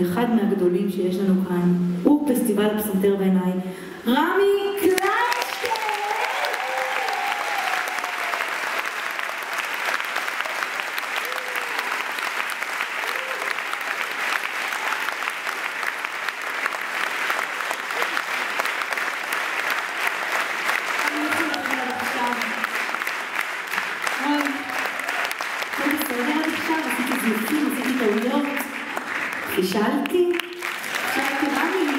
לאחד מהגדולים שיש לנו כאן, הוא פסטיבל הפסנתר בעיניי, רמי קליינשטיין! שאלתי רמי,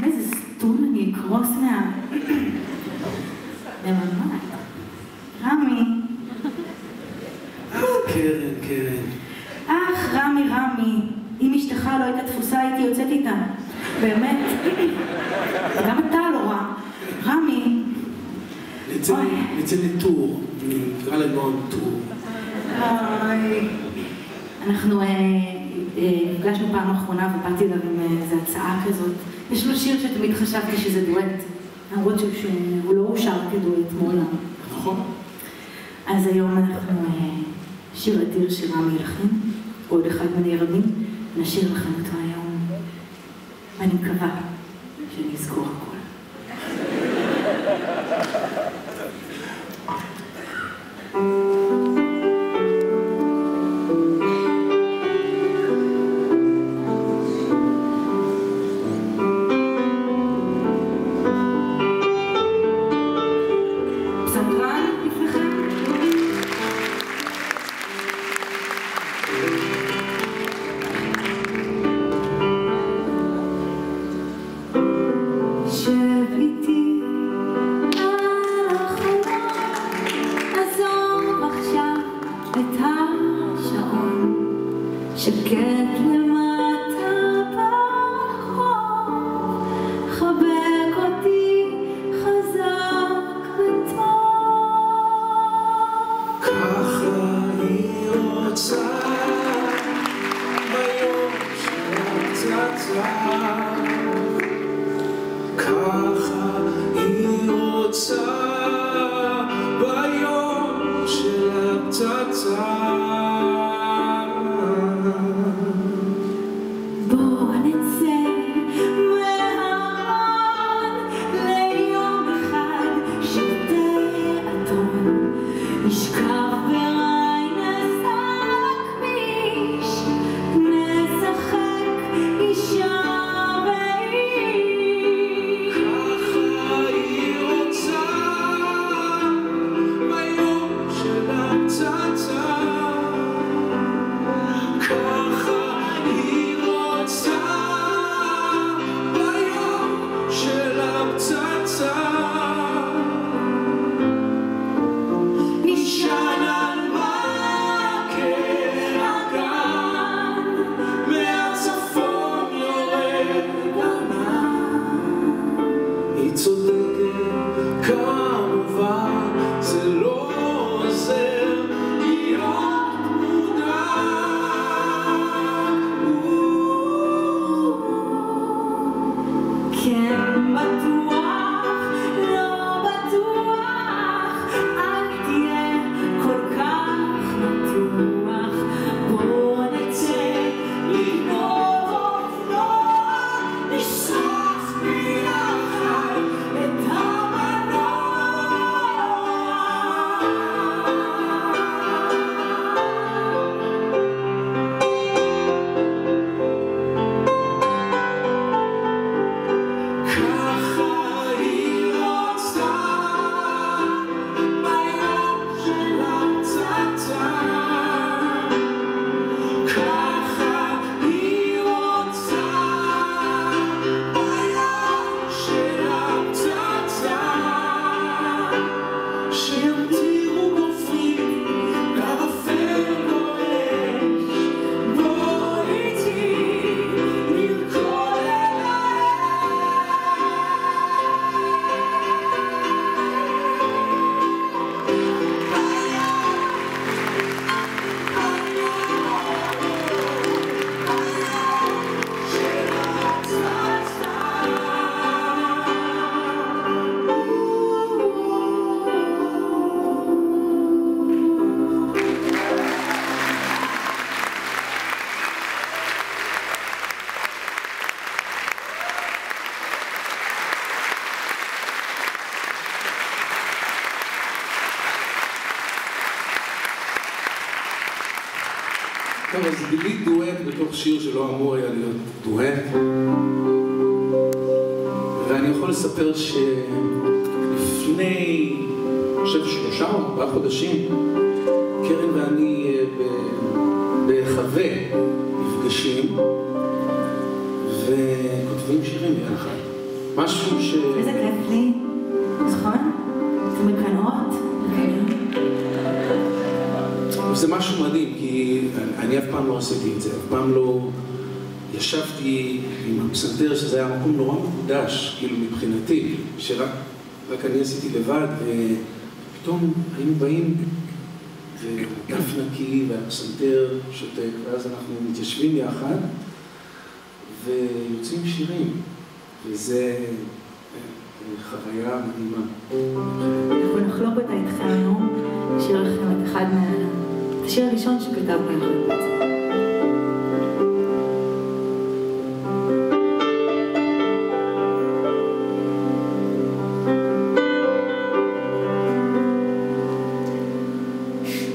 איזה סתום אני אקרוס לממד. רמי. קרן. רמי, אם אשתך לא הייתה תפוסה הייתי יוצאת איתה. באמת. גם אתה לא רע. רמי. נצא לטור, נקרא לנו טור. אנחנו נפגשנו פעם אחרונה ובאתי אליו עם איזו הצעה כזאת. יש לו שיר שתמיד חשבתי שזה דואט, למרות שהוא לא אושר כדואט מעולם. נכון. אז היום אנחנו שיר אדיר של רמי ילחין, עוד אחד מני רבים, נשאיר לכם אותו היום, ואני מקווה שנזכור הכל. שקט למטה ברחוב, חבק אותי חזק וטוב. ככה היא רוצה ביום שהפצצה, ככה היא רוצה ביום של הפצצה. ככה היא רוצה טוב, אז גילית דואט בתוך שיר שלא אמור היה להיות דואט. ואני יכול לספר שלפני, אני חושב 3 או 4 חודשים, קרן ואני בחווה נפגשים וכותבים שירים ביחד. משהו ש... איזה כיף לי, נכון? זה מקנאות. זה משהו מדהים, כי אני אף פעם לא עשיתי את זה, אף פעם לא ישבתי עם הפסנתר, שזה היה מקום נורא מקודש, כאילו מבחינתי, שרק אני עשיתי לבד, ופתאום היינו באים, ודף נקי, והפסנתר שותק, ואז אנחנו מתיישבים יחד, ויוצאים שירים, וזה חוויה מדהימה. אנחנו נחלוק אותה איתך היום, נשאיר לכם את אחד השיר הראשון שכתבנו יחד בעצם.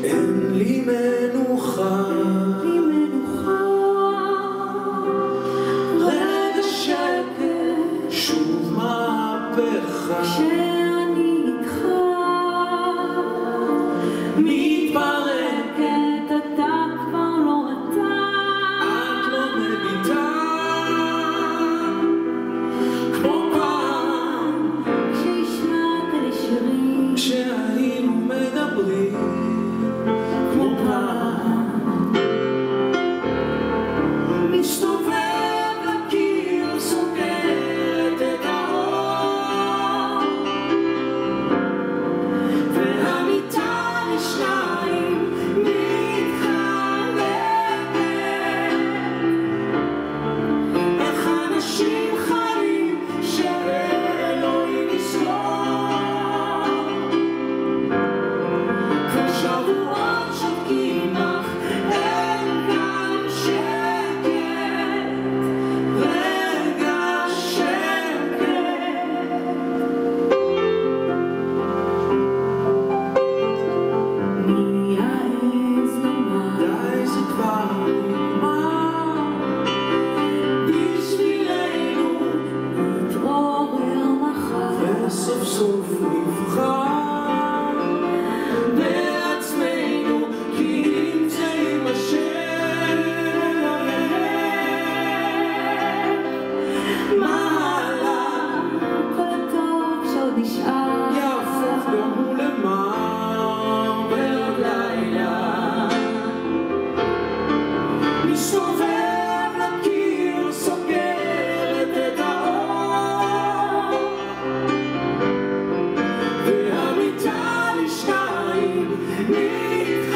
אין לי מנוחה, רגע שקט, שוב מהפכה, כשאני איתך מתפרקת, אתה כבר לא אתה, את לא מביטה כמו פעם, כשהשמעת לי שירים, כשהיינו מדברים כמו פעם. מסתובב לקיר, סוגרת את האור, והמיטה לשניים מתחלקת. איך אנשים חיים שאלוהים יסלח, כבר שבועות שותקים לך, אין כאן שקט, רגע שקט. מי יעז לומר די זה כבר נגמר, בשבילנו נתעורר מחר, וסוף סוף נבחר בעצמנו, כי אם זה יימשך, מה הלאה כל הטוב שעוד נשאר יהפוך גם הוא למר, ועוד לילה מסתובב לקיר, סוגרת את האור, והמיטה לשניים מתחלקת.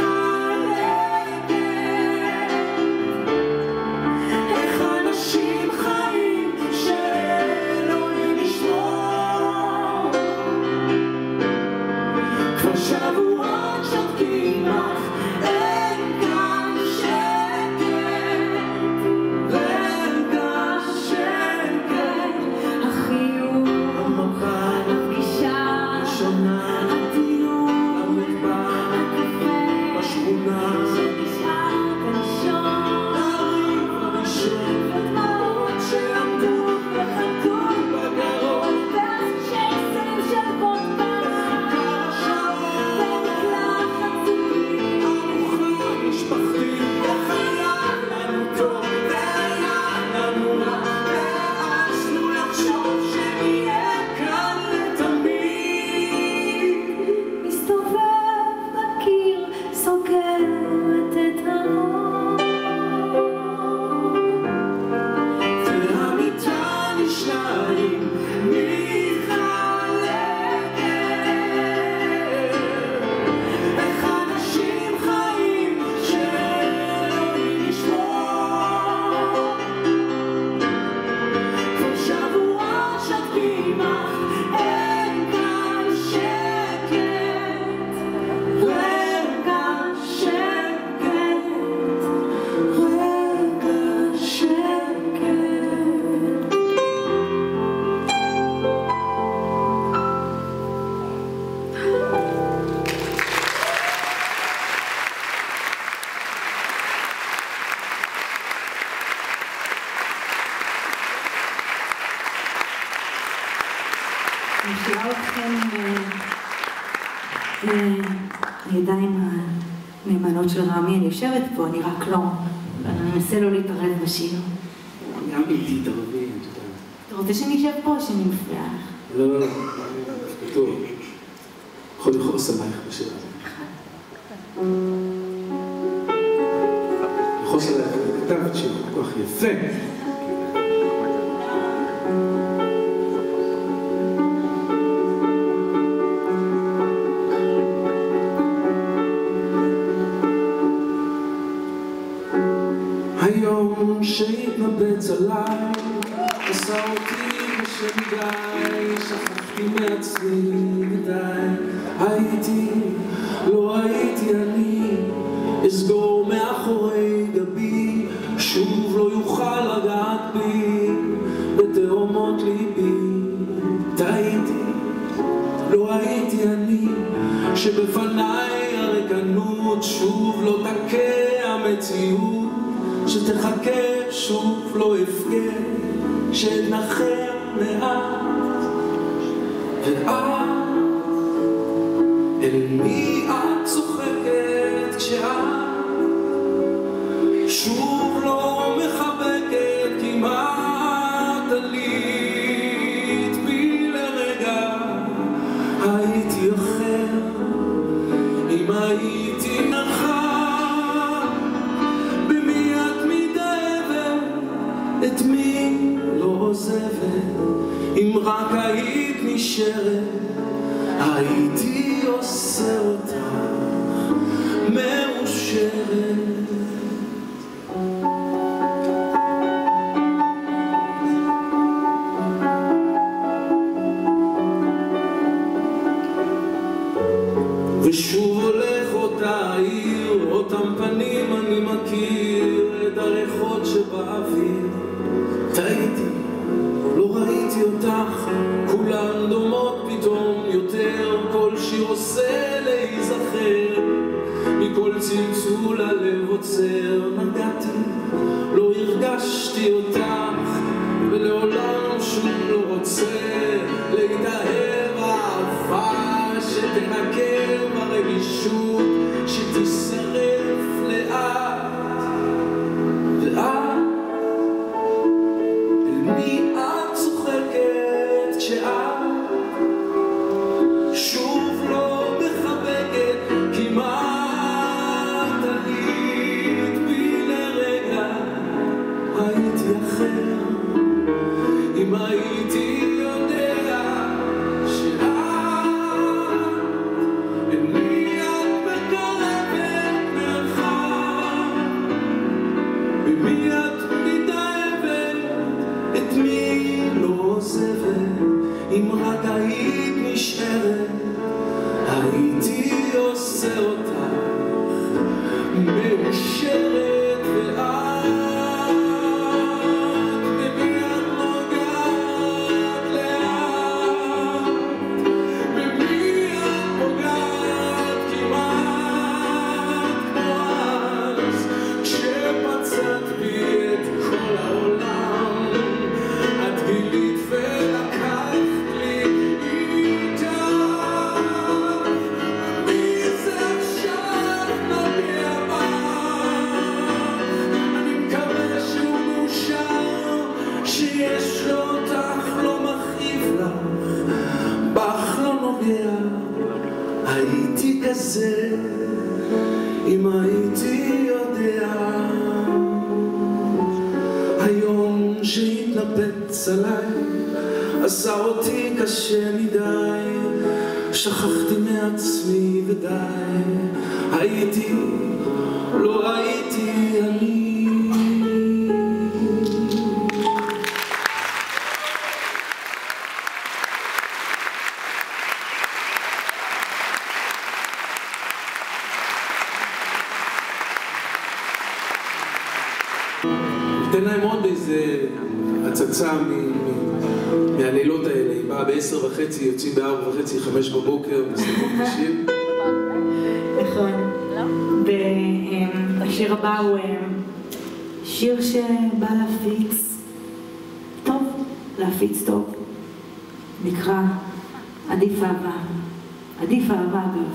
איך אנשים חיים שאלוהים ישמור, כבר שבועות שותקים לך, אין כאן שקט, אני משאירה אתכם הידיים הנאמנות של רמי. אני יושבת פה, אני רק לא, אני מנסה לא להתערב בשיר. גם בלתי תרבי, אתה רוצה שאני אשב פה או שאני מפריעה לך? לא, טוב. יכול שמח בשיר הזה. יכול שמח, כתבת שיר כל כך יפה. היום שהתנבץ עליי, עשה אותי קשה מדי, שכחתי מעצמי מדי. הייתי, לא הייתי אני, אסגור מאחורי גבי, שוב לא יוכל לגעת בי, בתאומות ליבי. טעיתי, לא הייתי אני, שבפניי הריקנות שוב לא תכה המציאות, שתחכה שוב לא אפגע, שנחר מעט. ואת, אל מי את צוחקת כשאת שוב לא מחבקת? כמעט עלית בי לרגע, הייתי אחר אם הייתי נחר. במי את מתאהבת, את מי לא עוזבת? אם רק היית נשארת, הייתי עושה אותך מאושרת. ושוב הולך אותה עיר, אותם פנים אני מכיר, את הריחות שבאוויר. טעיתי, לא ראיתי אותך, כולן דומות פתאום יותר, כל שיר עושה להיזכר, מכל צלצול הלב עוצר. נגעתי, לא הרגשתי אותך, ולעולם שוב לא רוצה להתאהב אהבה שתנקר ברגישות, שתשרף לאט. ואת, אל מי את צוחקת כשאת שוב לא מחבקת? כמעט עלית בי לרגע, הייתי אחר אם הייתי יודע שאת, אל מי את מקרבת מרחק? במי את מתאהבת, את מי לא עוזבת? אם רק היית נשארת, הייתי עושה אותך מאושרת. ואת, במי את נוגעת לאט? במי את פוגעת כמעט כמו אז, כשפצעת בי את כל העולם? את גילית ולקחת לי איתך. מי זה עכשיו נוגע בך? אני מקווה שהוא מאושר, שיש לו אותך, לא מכאיב לך, בך לא נוגע. הייתי כזה אם הייתי יודע. היום שהתנפץ עליי, עשה אותי קשה מדי, שכחתי מעצמי ודי. הייתי, לא הייתי אני. ניתן להם עוד איזה הצצה מהלילות האלה. היא באה ב10:30, יוצאים ב4:30, 5 בבוקר, מסתכלות בשיר. נכון. והשיר הבא הוא שיר שבא להפיץ טוב, נקרא עדיף אהבה. עדיף אהבה, אגב.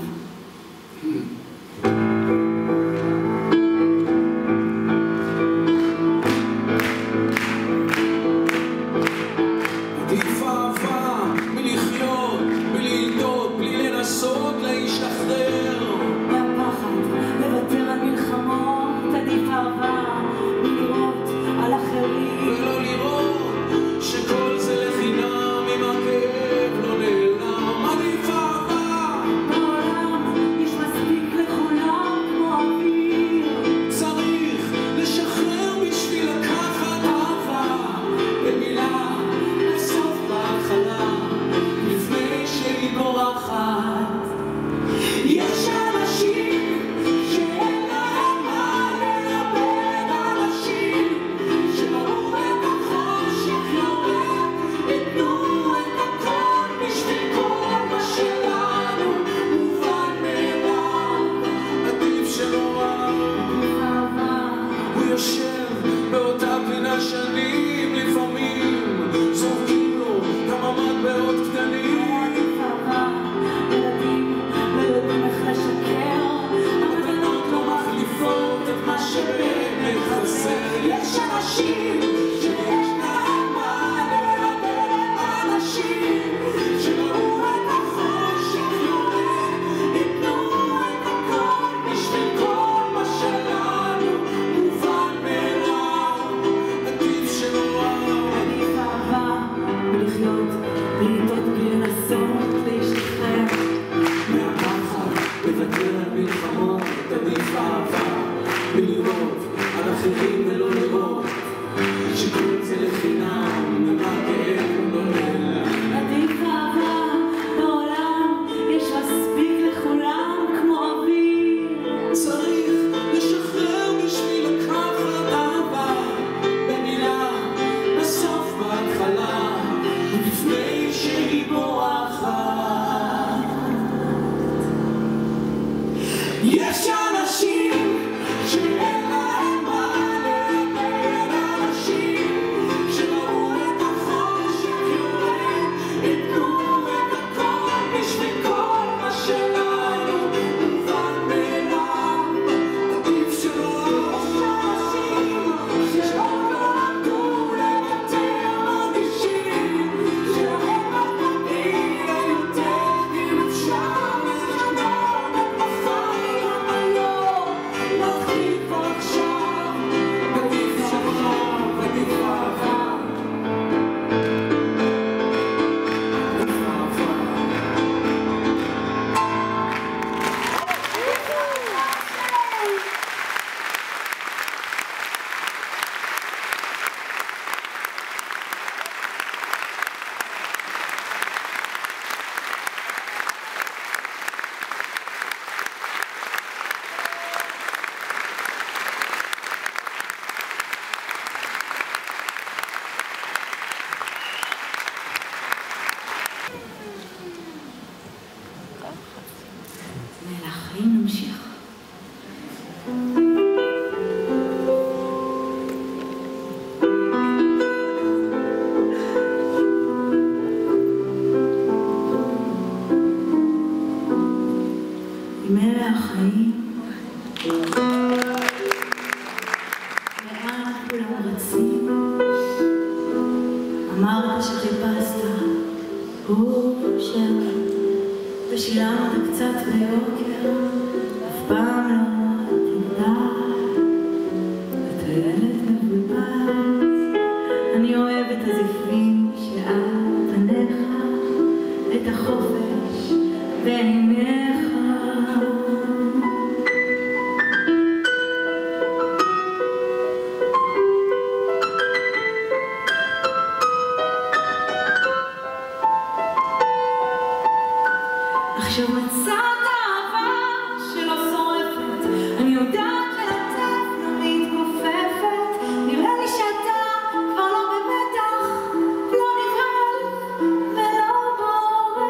עדיף אהבה מלחיות, מללדות, בלי לנסות להשתחרר מהפחד, לוותר על מלחמות. עדיף אהבה מלראות על אחרים ולא לראות שכל זה לחינם אם הכאב לא נעלם. עדיף אהבה בעולם יש מספיק לכולם כמו אוויר. צריך לשחרר בשביל לקחת אהבה במילה בסוף בהתחלה לפני שהיא בורחת. יש אנשים שאין להם מה לאבד, אנשים שראו את החושך יורד, יתנו את הכל בשביל כל מה שלנו מובן מאליו. עדיף שלא אהבה הוא יושב באותה פינה שנים, לפעמים זורקים לו כמה מטבעות קטנים. עדיף אהבה. ילדים לא יודעים איך לשקר. הבנות לא מחליפות את מה שבאמת חסר. יש אנשים שיש להם מה לאבד, אנשים שראו את החושך יורד, יתנו את הכל בשביל כל מה שלנו מובן מאליו. עדיף שלא עדיף אהבה ולחיות בלי לטעות, בלי לנסות להשתחרר מהפחד, לוותר על מלחמות. עדיף אהבה מלראות על אחרים ולא לראות שכל זה לחינם אם הכאב לא נעלם. עדיף אהבה בעולם יש מספיק לכולם כמו אוויר. צריך לשחרר בשביל לקחת אהבה במילה בסוף בהתחלה לפני שהיא בורחת. יש אנשים שאין להם מה לאבד, אנשים שראו את החושך יורד, יתנו את הכל בשביל כל מה שלנו מובן מאליו. עדיף שלא שעוד לא למדו לוותר, מרגישים שלהם הפנים יותר אם אפשר לשנות את החיים היום, להחליף עכשיו. עדיף שלום, עדיף אהבה, עדיף אהבה. ולחיים נמשיך. עם אלה החיים לאן כולם רצים. אמרת שחיפשת אושר ושילמת קצת ביוקר, אף פעם לא תדע. אתה ילד מבולבל, אני אוהב את הזיפים שעל פניך, את החופש בעיניך. עכשיו מצאת אהבה שלא שורפת, אני יודעת ללטף, לא מתכופפת. נראה לי שאתה כבר לא במתח, לא נבהל ולא בורח.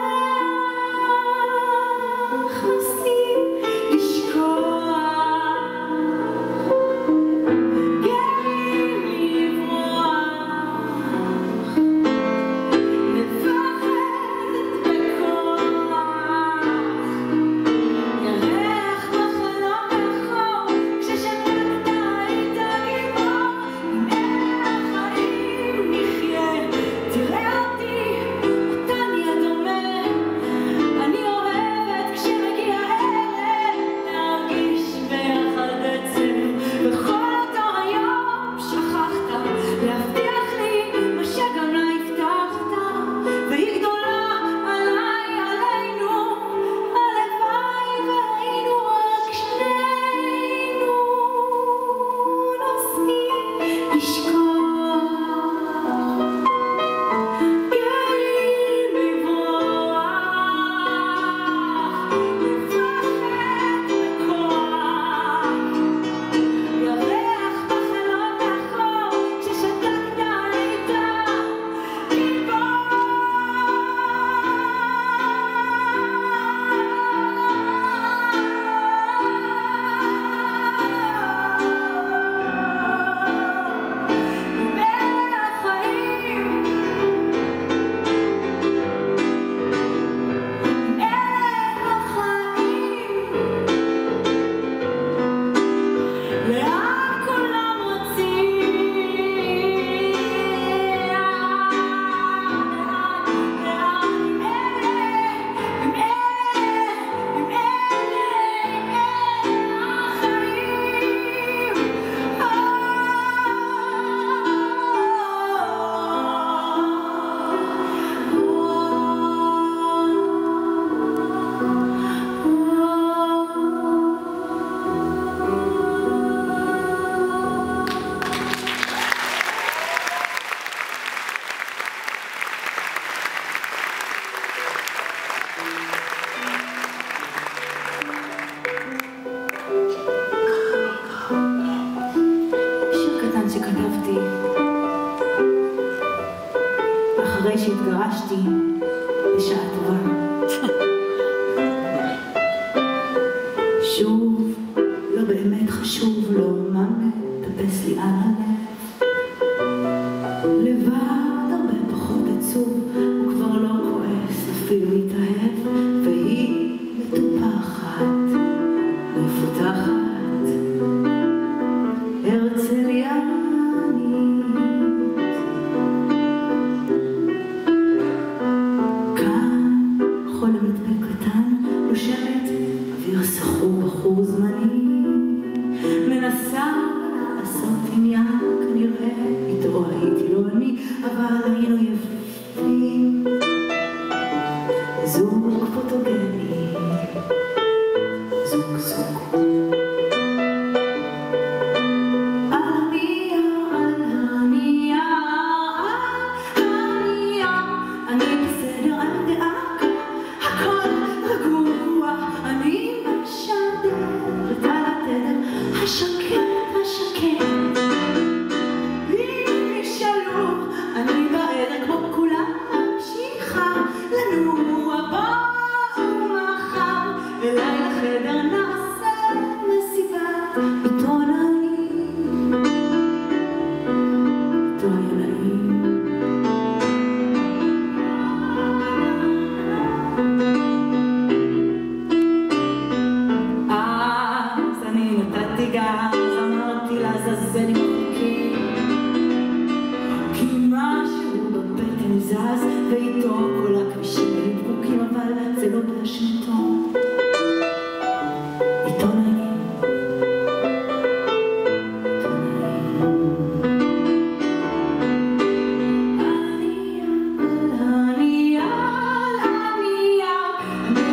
אחרי שהתגרשתי בשעה טובה. שוב, לא באמת חשוב לו מה מטפס לי על הלב. לבד הרבה פחות עצוב, הוא כבר לא כועס, אפילו מתאהב, והיא מטופחת, מפותחת. הרצליה בחור זמני, מנסה לעשות עניין, כנראה איתו הייתי לא אני, אבל היינו יפים, זוג פוטוגני, זוג זוג. ואיתו כל הכבישים היו פקוקים, אבל זה לא באשמתו. עיתונאים, אני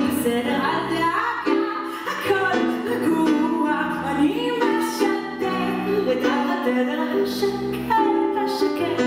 בסדר, אל דאגה, הכל רגוע, אני משדר את התדר השקט, השקט.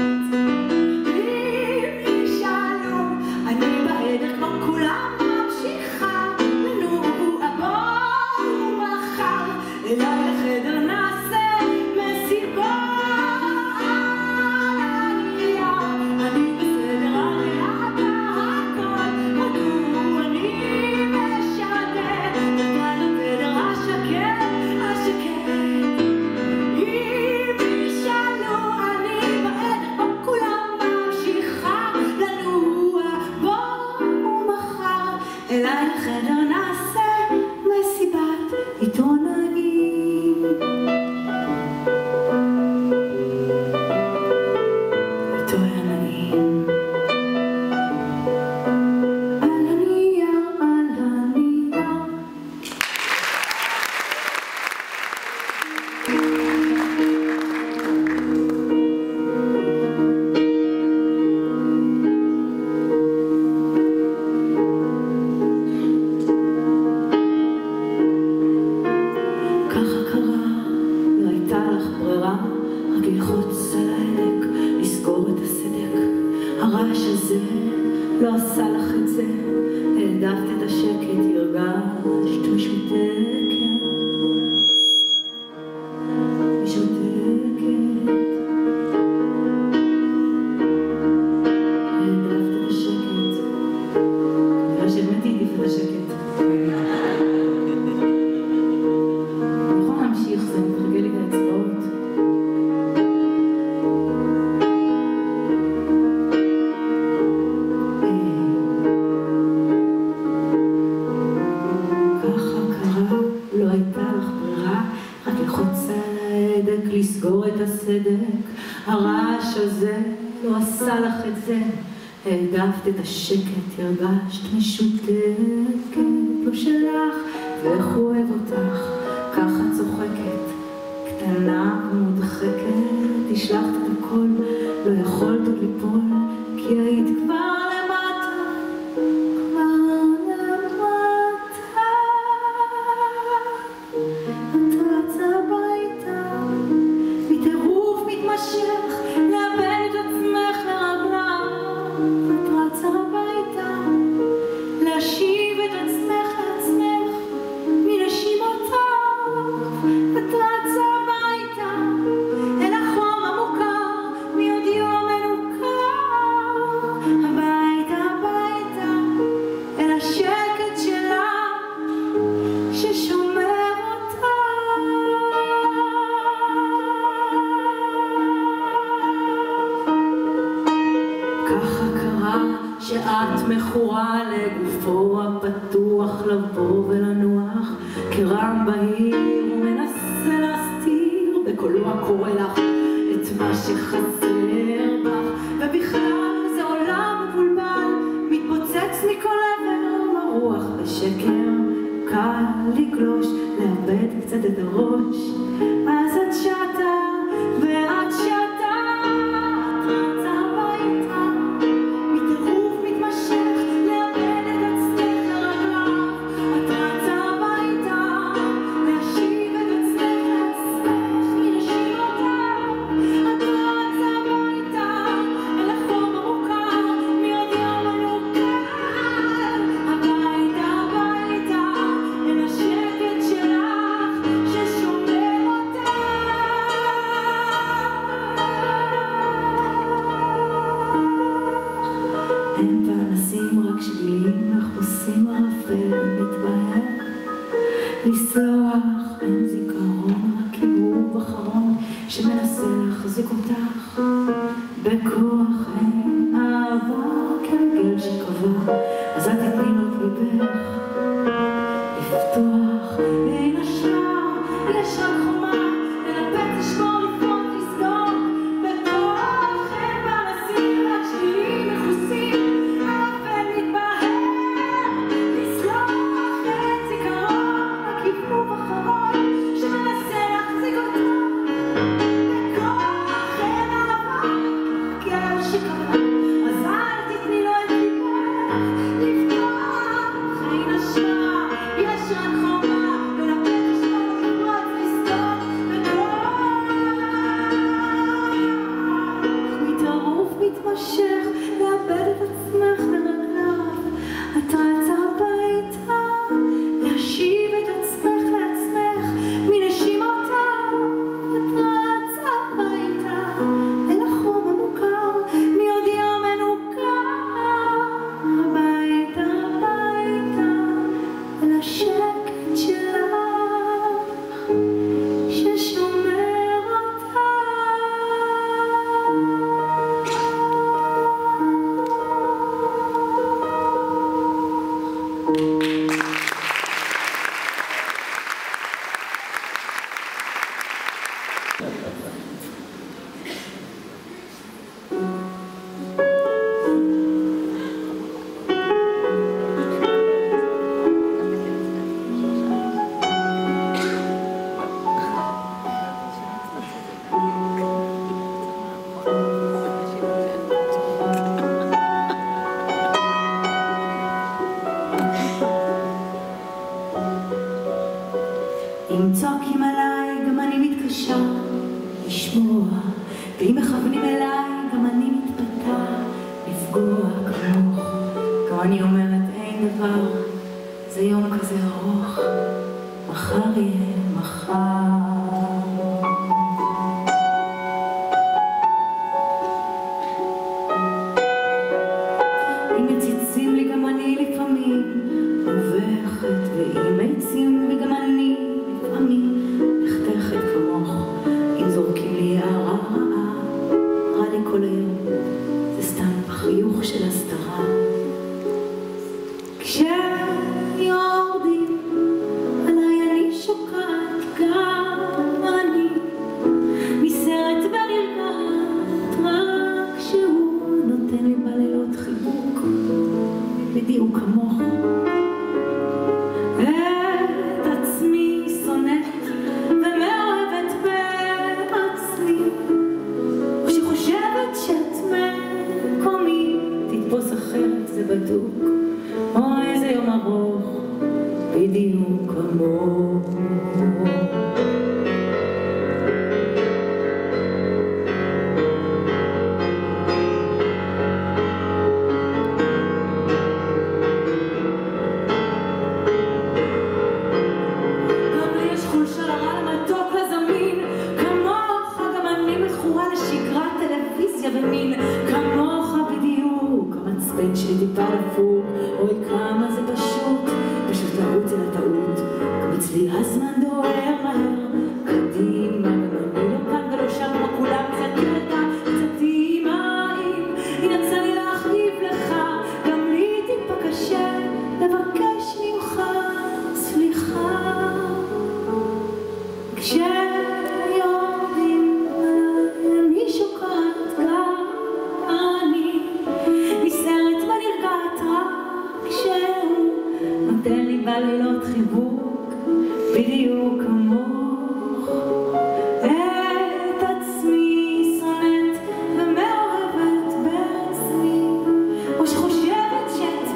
רק ללחוץ על ההדק, לסגור את הסדק. הרעש הזה לא עשה לך את זה, העדפת את השקט, הרגשת משותקת. לסגור את הסדק, הרעש הזה לא עשה לך את זה, העדפת את השקט, הרגשת משותקת, לא שלך, ואיך הוא אוהב אותך, ככה צוחקת, קטנה ומודחקת, השלחת את הכל, לא יכולת עוד ליפול, כי היית כבר למטה, את רצה הביתה, בטירוף מתמשך, לאבד את עצמך לרגליו. את רצה הביתה, להשיב את עצמך לעצמך מנשימותיו. את רצה הביתה, אל החום המוכר, מיודיו המנוכר. הביתה, הביתה, אל השקט שלה, ששומר אותה. ככה קרה שאת מכורה לגופו הפתוח, לבוא ולנוח כרם בהיר, ומנסה להסתיר בקולו הקורא לך את מה שחסר בך. ובכלל זה עולם מבולבל, מתפוצץ מכל עבר, מרוח בשקר, קל לגלוש, לאבד קצת את הראש. אז את שתה ואת שתה, את רצה הביתה, מטירוף מתמשך, לאבד את עצמך לרגליו. את רצה הביתה, להשיב את עצמך לעצמך מנשימותיו. את רצה הביתה, אל החום המוכר, מיודיו המנוכר. הביתה, הביתה, אל השקט שלך, ששומר אותך. אין פנסים, רק שבילים, לך עושים ערפל מתבהר. לסלוח אין זיכרון, רק עירוב אחרון שמנסה להחזיק אותך בכוח. אין אהבה כרגל שקבע, אז אל תתני לו את ליבך לפתוח. אין אשמה, יש רק חומה, לנפץ, לשמור, לפרוט, לסגור בכוח. אין פנסים, רק שבילים מכוסים, ערפל מתבהר. לסלוח אין זיכרון, רק עירוב אחרון שמנסה להחזיק אותך בכוח. אין אהבה כרגל שקבע, אז אל תתני לו את ליבך לפתוח. אין ואם מכוונים אליי, גם אני מתפתה לפגוע כמוך. גם אני אומרת, אין דבר, זה יום כזה ארוך, מחר יהיה מחר. אם מציצים לי גם אני לפעמים מובכת, ואם עצים לי גם אני לפעמים נחתכת כמוך. אם זורקים לי הערה רעה, רע לי כל היום, זה סתם בחיוך של הסתרה. כשיורדים עליי אני שוקעת גם אני מסרט ונרגעת, רק שהוא נותן לי בלילות חיבוק בדיוק כמוך. את עצמי שונאת ומאוהבת בעצמי, וכשחושבת שאת מקומי תתפוס אחרת, זה בדוק. אוי, איזה יום ארוך, בדיוק כמוך. גם לי יש חולשה לרע, למתוק, לזמין כמוך. גם אני מכורה לשגרת טלוויזיה ומין כמוך בדיוק. המצפן שלי טיפה לפוק, אוי כמה זה פשוט לרוץ אל הטעות. גם אצלי הזמן דוהר מהר קדימה, גם אני לא כאן ולא שם, כמו כולם קצת ירדה קצת אימאים. יצא לי להחליף לך, גם לי טיפה קשה לבקש ממך סליחה. כשיורדים עליי אני שוקעת גם אני מסרט ונרגעת, רק שהוא נותן לי בלילות חיבוק בדיוק כמוך. את עצמי שונאת ומאוהבת בעצמי, או שחושבת שאת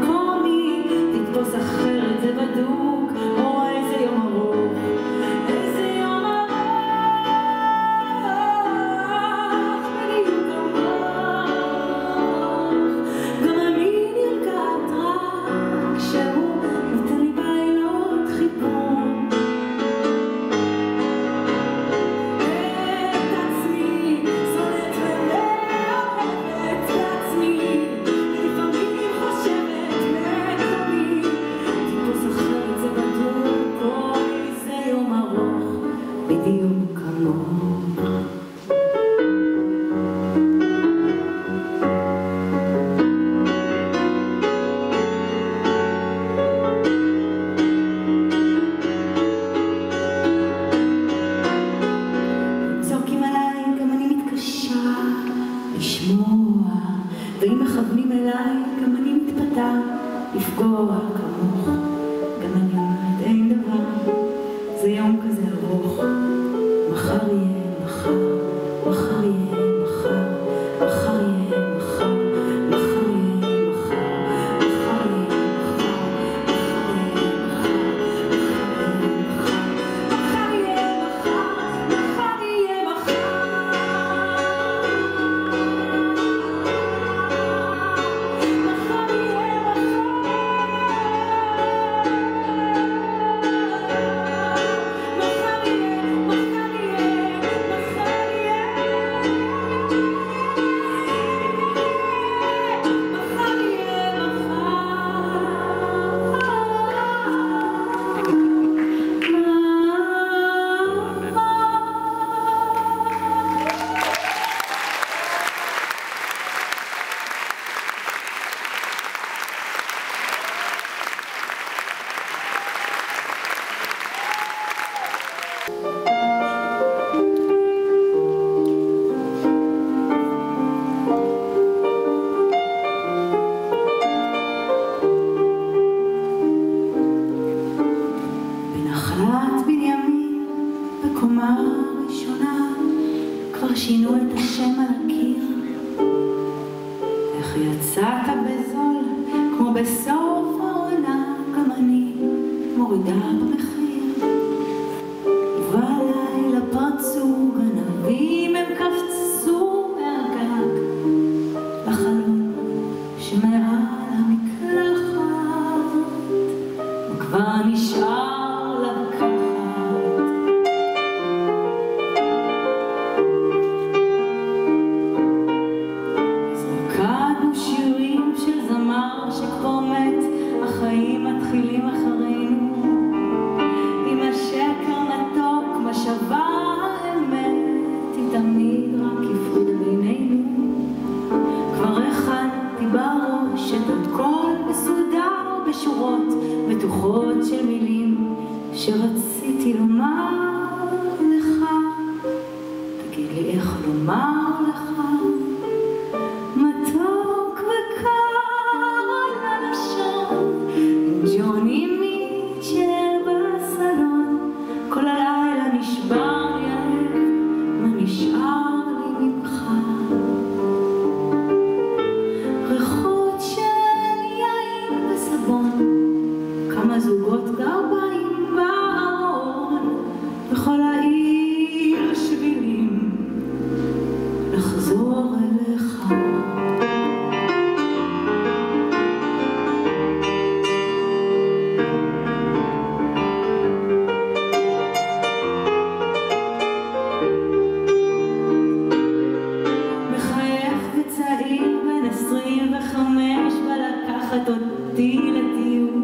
מקומי תתפוס אחרת, זה בדוק. או איזה יום ארוך, איזה יום ארוך, בדיוק כמוך. גם אני נרגעת, רק שהוא נותן לי בלילות חיבוק. את עצמי שונאת ומאוהבת בעצמי, לפעמים חושבת מקומי תתפוס אחרת, זה בדוק. אוי, זה יום ארוך, בדיוק כמוך. צועקים עליי, גם אני מתקשה לשמוע, ואם מכוונים אליי, גם אני מתפתה לפגוע כמוך. גם אני אומרת, אין דבר, זה יום כזה ארוך, מחר יהיה מחר, מחר יהיה מחר, מחר יהיה מחר, מחר יהיה מחר, מחר יהיה בקומה הראשונה כבר שינו את השם על הקיר. איך יצאת בזול, כמו בסוף העונה, גם אני מורידה במחיר. ובלילה פרצו גנבים הם קפצו מהגג לחלון שמעל המקלחת, וכבר נשאר לקחת. זרקנו שירים של זמר שכבר מת, החיים מתחילים אחרינו, עם השקר מתוק משבה האמת, היא תמיד רק יפריד בינינו. כבר הכנתי בראש את הכל מסודר בשורות בטוחות של מילים שרציתי לומר לך. תגיד לי איך לומר לך, מתוק וקר על הלשון, עם ג'וני מיטשל בסלון. כל הלילה נשבר לי הלב, מה נשאר לי ממך? ריחות של יין וסבון, כמה זוגות גרביים בארון, וכל העיר שבילים לחזור אליך. מחייך וצעיר בן 25 ולקחת אותי לטיול,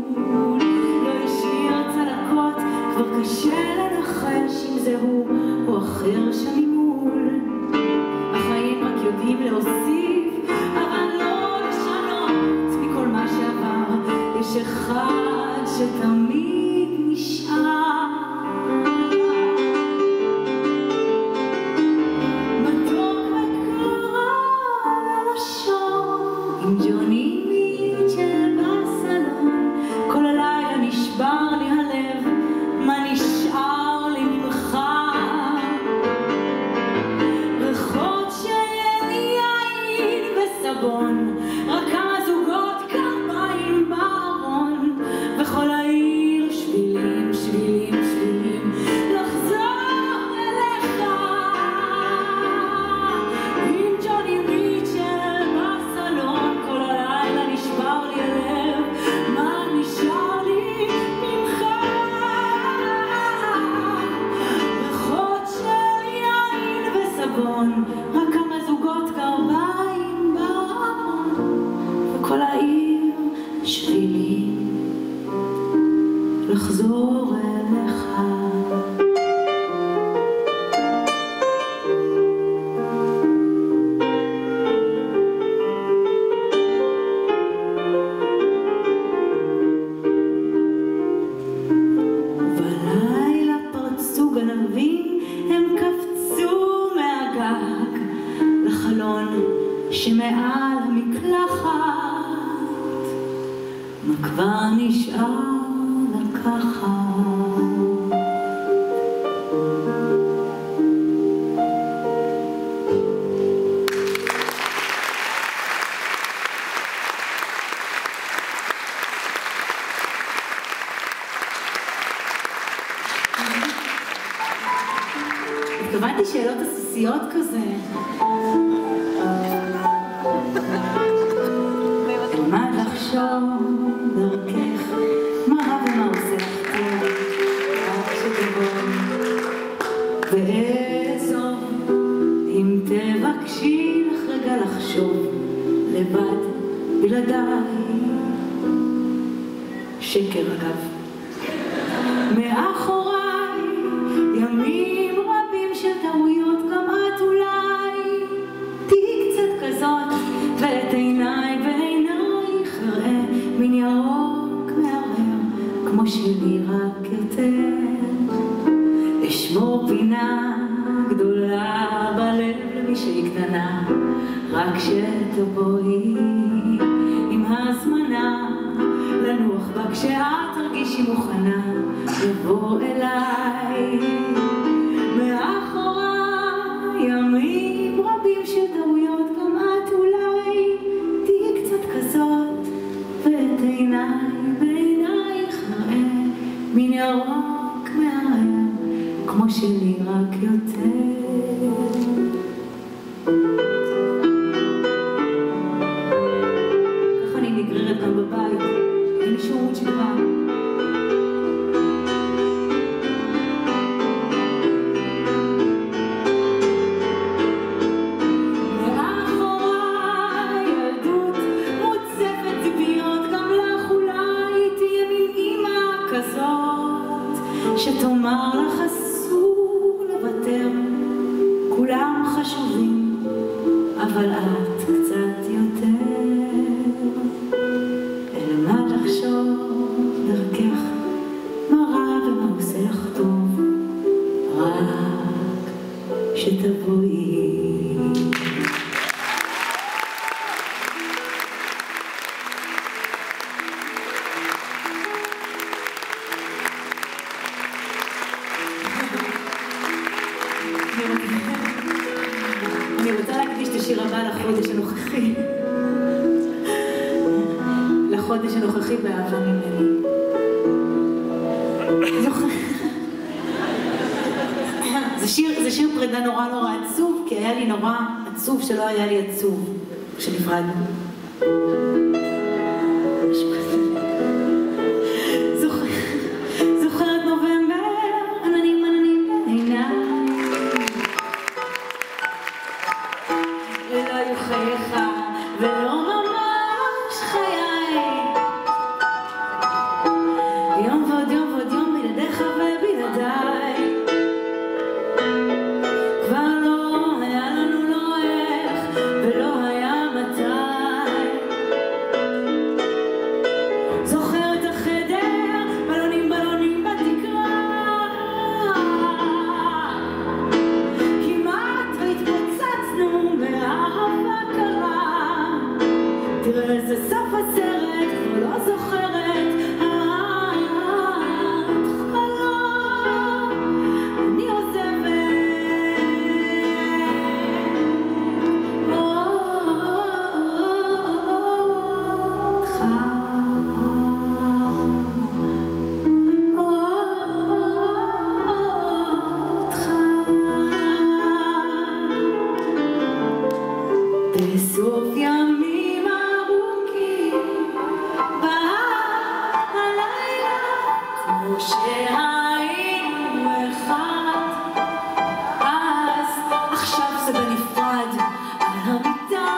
לא השאיר צלקות, כבר קשה לנחש אם זה הוא או אחר שממול. החיים רק יודעים להוסיף אבל לא לשנות, מכל מה שעבר יש אחד שתמיד נשאר. מתוק וקר על הלשון, עם ג'וני מיטשל בסלון. כל הלילה נשבר לי הלב, מה נשאר לי ממך? ריחות של יין וסבון, רק כמה זוגות גרביים בארון, וכל העיר שבילים שבילים שבילים לחזור אליך. עם ג'וני מיטשל בסלון, כל הלילה נשבר לי הלב, מה נשאר לי ממך? ריחות של יין וסבון, רק כמה זוגות גרביים בארון, וכל העיר שבילים לחזור אליך. ובלילה פרצו גנבים, הם קפצו מהגג לחלון שמעל המקלחת, מה כבר נשאר לקחת? התכוונתי שאלות עסיסיות כזה. תלמד לחשוב דרכך, מה רע ומה עושה לך טוב, רק שתבוא ואעזוב. אם תבקשי לך רגע לחשוב לבד בלעדיי, שקר אגב. מאחוריי ימים רבים של טעויות, גם את אולי תהי קצת כזאת, ואת עיניי בעינייך אראה מין ירוק מערער כמו שלי רק יותר. אשמור פינה גדולה בלב למי שהיא קטנה, רק שתבואי עם הזמנה לנוח בה כשאת תרגישי מוכנה לבוא אליי. מאחוריי ימים רבים של טעויות, גם את אולי תהי קצת כזאת, ואת עיניי בעינייך נראה מין ירוק מערער כמו שלי רק יותר. חשובים, אבל את קצת יותר. אלמד לחשוב דרכך מה רע ומה עושה לך טוב, רק שתבואי. אני רוצה להקדיש את השיר הבא לחודש הנוכחי. לחודש הנוכחי באהבה ממני. זה שיר פרידה נורא נורא עצוב, כי היה לי נורא עצוב שלא היה לי עצוב כשנפרדנו. זוכרת נובמבר, עננים עננים בעיניי, ולא היו חייך ולא ממש חיי, יום ועוד יום ועוד יום בלעדיך ובלעדיי, כבר לא היה לנו לא איך ולא היה מתי. זוכר את החדר, בלונים בלונים בתקרה, כמעט והתפוצצנו באהבה קרה. תראה איזה סוף הסרט, כבר לא זוכרת בסוף ימים ארוכים בא הלילה, כמו שהיינו אחד אז, עכשיו זה בנפרד על המיטה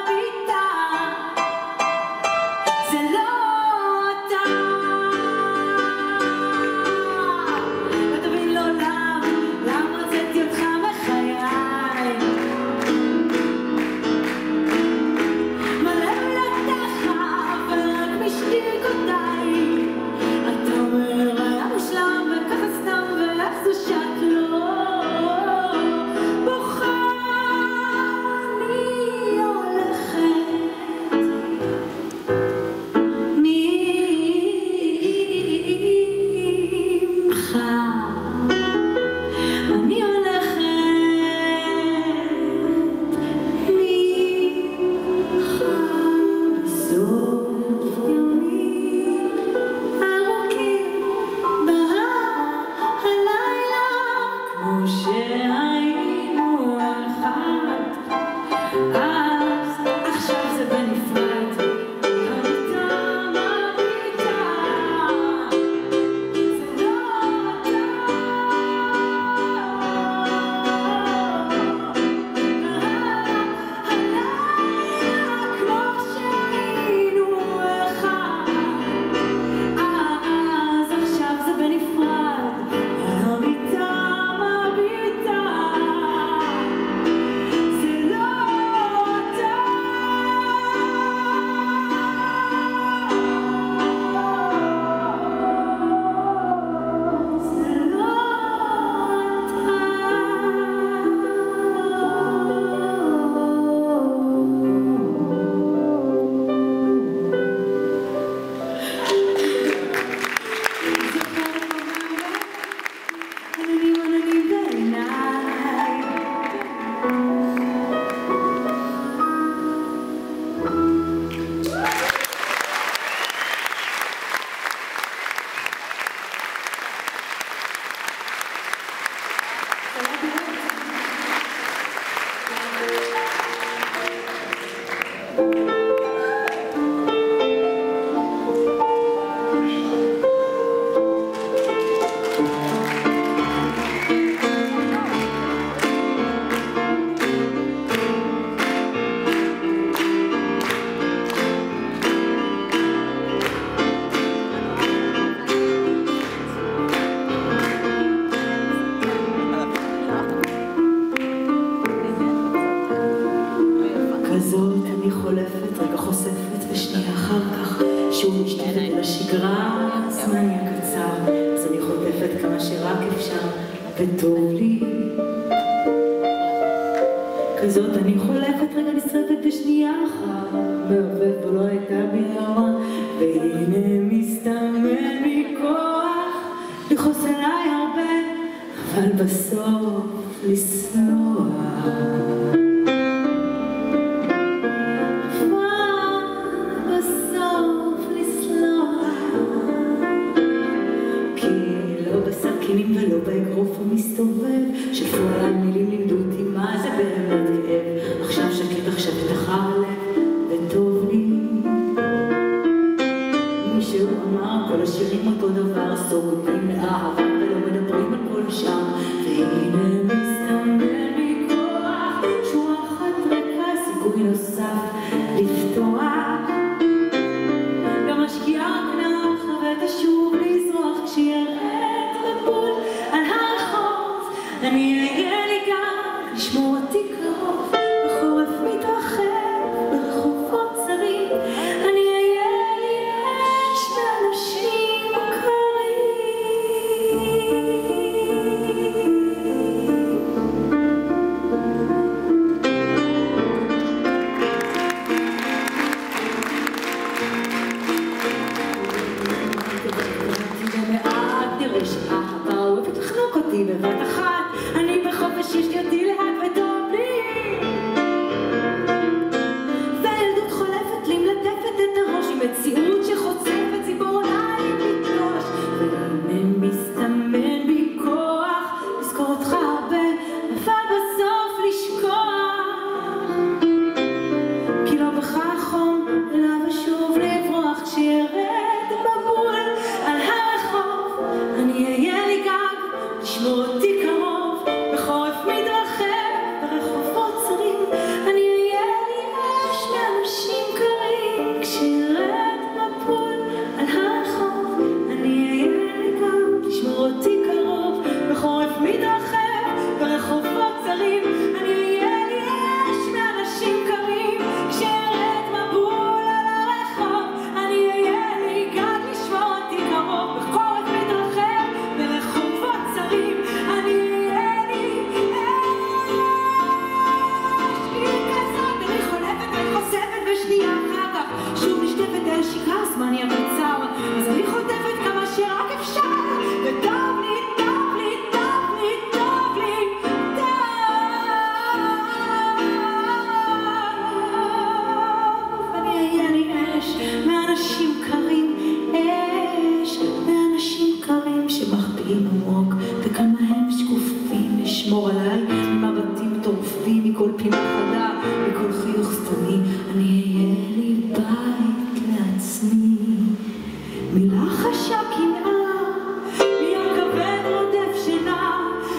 מביטה, זה לא אתה. לא תבין לא למה רציתי אותך בחיי, בוכה חולפת, רגע חושפת, ושנייה אחר כך שוב משתפת אל השגרה, זמני הקצר, אז אני חוטפת כמה שרק אפשר, וטוב לי. כזאת אני חולפת, רגע נשרפת בשנייה אחר, מעובד ולא הייתה בי הרמה, והנה מסתמן מכוח, לכעוס עליי הרבה, אבל בסוף לסלוח. ולא באגרוף המסתובב, שפו עליי מילים לימדו אותי מה זה באמת כאב, עכשיו שקט, עכשיו תחר לב, וטוב לי. מישהו אמר, כל השירים אותו דבר, סוגדים לאהבה ולא מדברים על כל השאר, והנה מסתמן מכוח, שורה אחת ריקה, סיכוי נוסף לפתוח. גם השקיעה כנח, ותשוב לזרוח כשיראה על הרחוב, אני אהיה לי גג, לשמור אותי קרוב, בחורף מתרחב, ברחובות צרים, אני אהיה לי אש באנשים קרים. ומעט נראה שאהבה אוהבת לחנוק אותי בבת אחת, אני בחופש יש לי אותי לאט וטוב לי, והילדות חולפת לי מלטפת את הראש עם מציאות שחוצפת ציפורניים לתלוש, והנה מסתמן בי כוח לזכור אותך הרבה, אבל בסוף לשכוח, כי לא בך החום אליו ושוב לברוח כשירד מבול על הרחוב, אני אהיה לי גג, לשמור אותי קרוב, בחורף מתרחב, ברחובות צרים, אני אהיה לי אש לאנשים קרים, כשירד מבול על הרחוב, אני אהיה לי גג, לשמור אותי קרוב, בחורף מתרחב, ברחובות צרים, אני אהיה לי אש לאנשים קרים, כשירד מבול על הרחוב, אני אהיה לי גג, לשמור אותי קרוב, בחורף מתרחב, ברחובות צרים, אני אהיה לי אש. היא כזאת, אני חולפת וחושפת בשנייה אחר כך, שוב נשטפת אל שגרה, זמני הקצר, אז אני חוטפת כמה שרק אפשר, וטוב לי, טוב לי, טוב לי, טוב לי, טוב. אני אהיה לי אש מאנשים קרים, אש מאנשים קרים שמחביאים עמוק, וכמה הם שקופים לשמור עליי ממבטים טורפים, מכל פינה חדה, מכל חיוך סתמי, אני אהיה לי בית לעצמי, מלחשה קנאה, מיום כבד רודף שינה,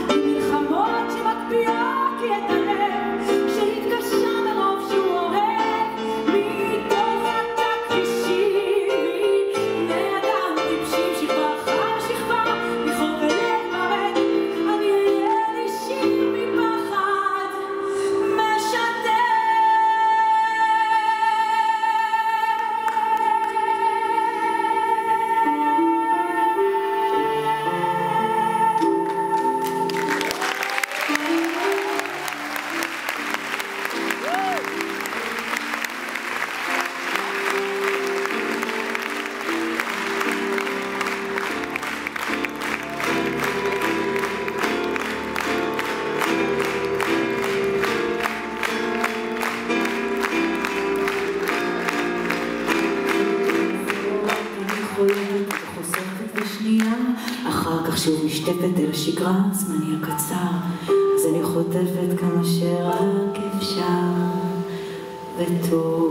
ממלחמות שמקפיאות לי את הלב, שהתקשה מרוב שהוא אוהב, מתוך הכבישים, בני אדם טיפשים, שכבה אחר שכבה, לכאוב ולב מרד, אני אהיה לי שיר מפחד, משתף. חושפת בשנייה, אחר כך שוב משתפת אל השגרה, זמני הקצר, אז אני חוטפת כמה שרק אפשר, וטוב